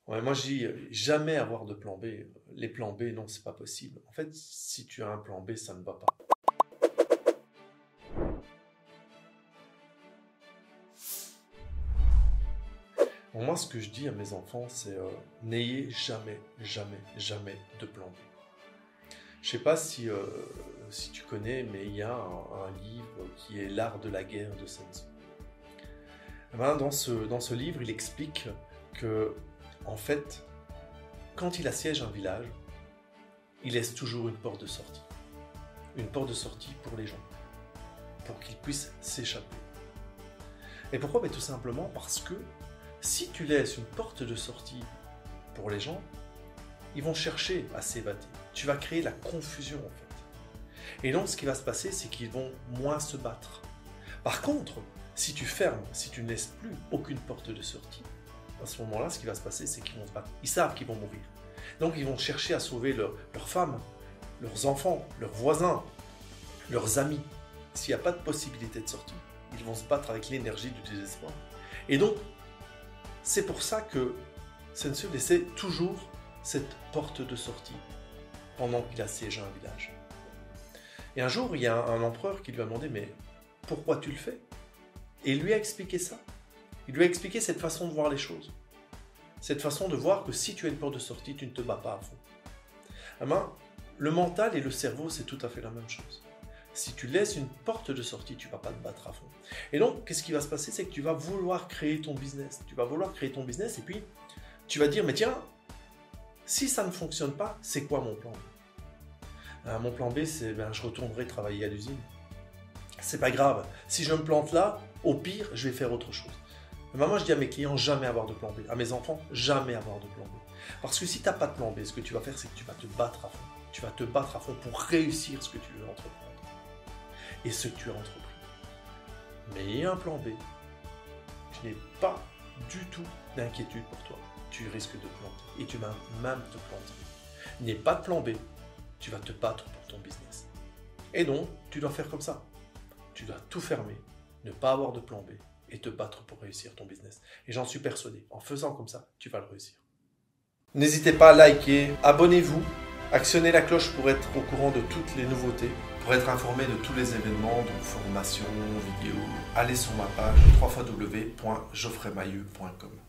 Ouais, moi, je dis jamais avoir de plan B. Les plans B, non, c'est pas possible. En fait, si tu as un plan B, ça ne va pas. Bon, moi, ce que je dis à mes enfants, c'est n'ayez jamais, jamais, jamais de plan B. Je sais pas si tu connais, mais il y a un livre qui est L'art de la guerre de Sun Tzu. Eh ben, dans ce livre, il explique que, en fait, quand il assiège un village, il laisse toujours une porte de sortie. Une porte de sortie pour les gens, pour qu'ils puissent s'échapper. Et pourquoi? Tout simplement parce que si tu laisses une porte de sortie pour les gens, ils vont chercher à s'évader. Tu vas créer la confusion en fait. Et donc ce qui va se passer, c'est qu'ils vont moins se battre. Par contre, si tu fermes, si tu ne laisses plus aucune porte de sortie, à ce moment-là, ce qui va se passer, c'est qu'ils vont se battre. Ils savent qu'ils vont mourir. Donc ils vont chercher à sauver leurs femmes, leurs enfants, leurs voisins, leurs amis. S'il n'y a pas de possibilité de sortie, ils vont se battre avec l'énergie du désespoir. Et donc, c'est pour ça que Sun Tzu laissait toujours cette porte de sortie pendant qu'il assiégeait un village. Et un jour, il y a un empereur qui lui a demandé « Mais pourquoi tu le fais ?» Et il lui a expliqué ça. Il lui a expliqué cette façon de voir les choses. Cette façon de voir que si tu as une porte de sortie, tu ne te bats pas à fond. Eh bien, le mental et le cerveau, c'est tout à fait la même chose. Si tu laisses une porte de sortie, tu ne vas pas te battre à fond. Et donc, qu'est-ce qui va se passer? C'est que tu vas vouloir créer ton business. Tu vas vouloir créer ton business et puis tu vas dire, mais tiens, si ça ne fonctionne pas, c'est quoi mon plan B? Mon plan B, c'est je retournerai travailler à l'usine. C'est pas grave. Si je me plante là, au pire, je vais faire autre chose. Mais moi, je dis à mes clients, jamais avoir de plan B. À mes enfants, jamais avoir de plan B. Parce que si tu n'as pas de plan B, ce que tu vas faire, c'est que tu vas te battre à fond. Tu vas te battre à fond pour réussir ce que tu veux entreprendre. Et ce que tu as entrepris. Mais il y a un plan B. Je n'ai pas du tout d'inquiétude pour toi. Tu risques de te planter. Et tu vas même te planter. Il n'y a pas de plan B. Tu vas te battre pour ton business. Et donc, tu dois faire comme ça. Tu dois tout fermer, ne pas avoir de plan B et te battre pour réussir ton business. Et j'en suis persuadé, en faisant comme ça, tu vas le réussir. N'hésitez pas à liker, abonnez-vous, actionnez la cloche pour être au courant de toutes les nouveautés, pour être informé de tous les événements, donc formations, vidéos. Allez sur ma page www.geoffreymailleux.com.